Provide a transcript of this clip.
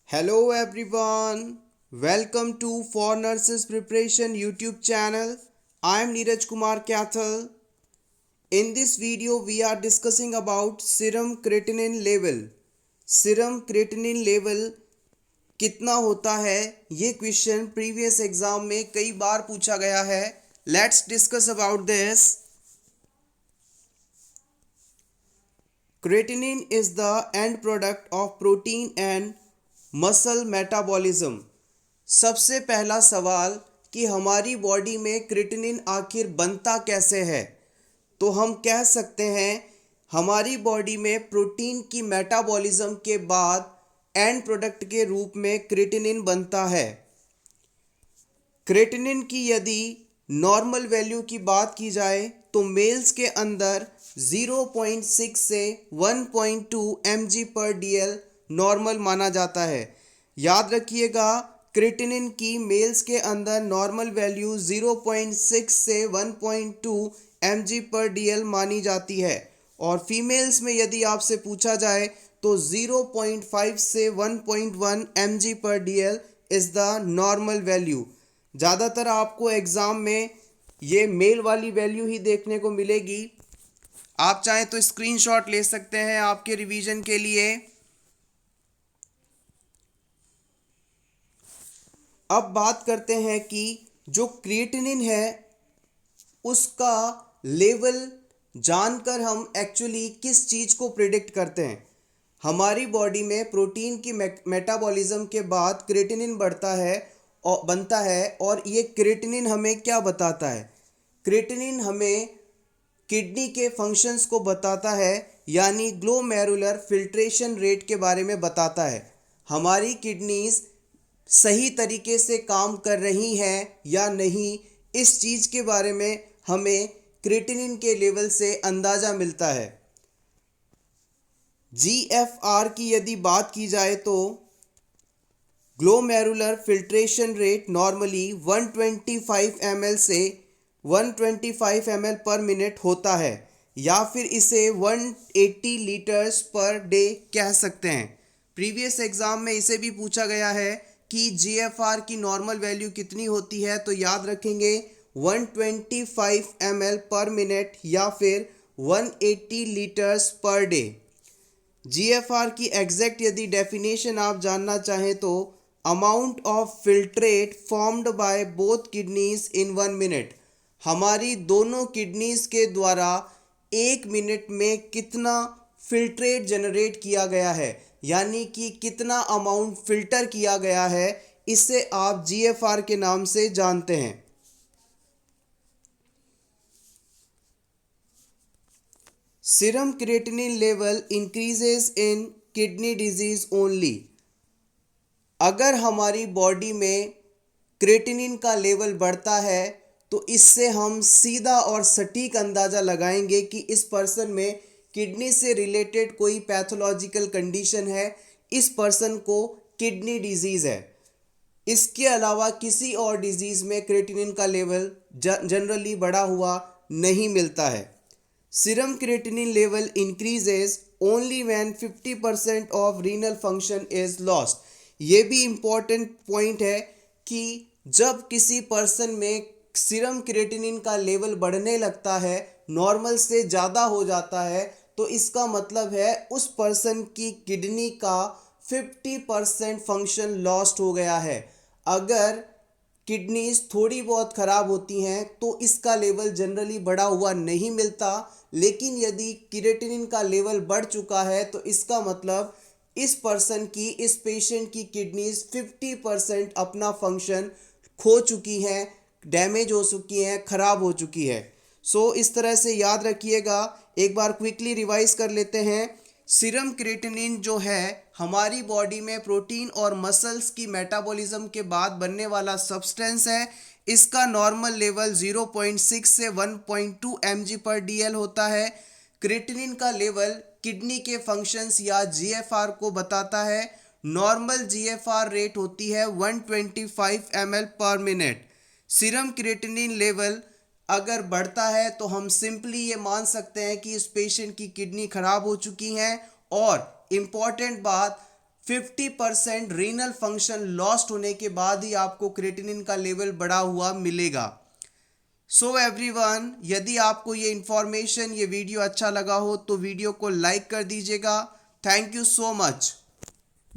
Hello everyone, welcome to For Nurses Preparation YouTube channel. I am Neeraj Kumar Kathal. In this video, we are discussing about serum creatinine level. Serum creatinine level कितना होता है, ये question previous exam में कई बार पूछा गया है. Let's discuss about this. Creatinine is the end product of protein and muscle metabolism. सबसे पहला सवाल कि हमारी बॉडी में क्रिएटिनिन आखिर बनता कैसे है, तो हम कह सकते हैं हमारी बॉडी में प्रोटीन की मेटाबॉलिज्म के बाद एंड प्रोडक्ट के रूप में क्रिएटिनिन बनता है. क्रिएटिनिन की यदि नॉर्मल वैल्यू की बात की जाए तो मेल्स के अंदर 0.6 से 1.2 mg/dl नॉर्मल माना जाता है. याद रखिएगा, क्रिएटिनिन की मेल्स के अंदर नॉर्मल वैल्यू 0.6 से 1.2 mg/dl मानी जाती है और फीमेल्स में यदि आपसे पूछा जाए तो 0.5 से 1.1 mg/dl is the normal value. ज़्यादातर आपको एग्ज़ाम में ये मेल वाली वैल्यू ही देखने को मिलेगी. आप चाहें तो स्क्रीनशॉट ले सकते हैं आपके रिवीजन के लिए. अब बात करते हैं कि जो क्रिएटिनिन है उसका लेवल जानकर हम एक्चुअली किस चीज़ को प्रिडिक्ट करते हैं. हमारी बॉडी में प्रोटीन की मेटाबॉलिज्म के बाद क्रिएटिनिन बनता है और ये क्रिएटिनिन हमें क्या बताता है. क्रिएटिनिन हमें किडनी के फंक्शंस को बताता है, यानी ग्लोमेरुलर फिल्ट्रेशन रेट के बारे में बताता है. हमारी किडनीज सही तरीके से काम कर रही हैं या नहीं, इस चीज़ के बारे में हमें क्रिएटिनिन के लेवल से अंदाज़ा मिलता है. GFR की यदि बात की जाए तो glomerular filtration rate normally 125 ml से 125 ml पर मिनट होता है, या फिर इसे 180 लीटर्स पर डे कह सकते हैं. प्रीवियस एग्ज़ाम में इसे भी पूछा गया है कि GFR की नॉर्मल वैल्यू कितनी होती है, तो याद रखेंगे 125 ml पर मिनट या फिर 180 लीटर्स पर डे. GFR की एग्जैक्ट यदि डेफिनेशन आप जानना चाहें तो amount of filtrate formed by both kidneys in 1 minute. हमारी दोनों किडनीज के द्वारा 1 मिनट में कितना फिल्ट्रेट जनरेट किया गया है, यानी कि कितना अमाउंट फिल्टर किया गया है, इसे आप GFR के नाम से जानते हैं. सीरम क्रिएटिनिन लेवल इंक्रीजेस इन किडनी डिजीज ओनली. अगर हमारी बॉडी में क्रिएटिनिन का लेवल बढ़ता है तो इससे हम सीधा और सटीक अंदाज़ा लगाएंगे कि इस पर्सन में किडनी से रिलेटेड कोई पैथोलॉजिकल कंडीशन है, इस पर्सन को किडनी डिजीज़ है. इसके अलावा किसी और डिजीज़ में क्रिएटिनिन का लेवल जनरली बढ़ा हुआ नहीं मिलता है. Serum creatinine level increases only when 50% of renal function is lost. ये भी इम्पॉर्टेंट पॉइंट है कि जब किसी पर्सन में सीरम क्रिएटिनिन का लेवल बढ़ने लगता है, नॉर्मल से ज़्यादा हो जाता है, तो इसका मतलब है उस पर्सन की किडनी का 50% फंक्शन लॉस्ट हो गया है. अगर किडनीज थोड़ी बहुत ख़राब होती हैं तो इसका लेवल जनरली बढ़ा हुआ नहीं मिलता, लेकिन यदि क्रिएटिनिन का लेवल बढ़ चुका है तो इसका मतलब इस पर्सन की, इस पेशेंट की किडनीज 50% अपना फंक्शन खो चुकी हैं, डैमेज हो चुकी हैं, ख़राब हो चुकी है. सो इस तरह से याद रखिएगा. एक बार क्विकली रिवाइज कर लेते हैं. सीरम क्रिएटिनिन जो है हमारी बॉडी में प्रोटीन और मसल्स की मेटाबॉलिज्म के बाद बनने वाला सब्सटेंस है. इसका नॉर्मल लेवल 0.6 से 1.2 mg/dl होता है. क्रिएटिनिन का लेवल किडनी के फंक्शंस या GFR को बताता है. नॉर्मल GFR रेट होती है 125 ml पर मिनट. सीरम क्रिएटिनिन लेवल अगर बढ़ता है तो हम सिंपली ये मान सकते हैं कि इस पेशेंट की किडनी खराब हो चुकी हैं. और इम्पॉर्टेंट बात, 50% रीनल फंक्शन लॉस्ट होने के बाद ही आपको क्रिएटिनिन का लेवल बढ़ा हुआ मिलेगा। सो एवरीवन, यदि आपको ये इंफॉर्मेशन, ये वीडियो अच्छा लगा हो तो वीडियो को लाइक कर दीजिएगा। Thank you so much.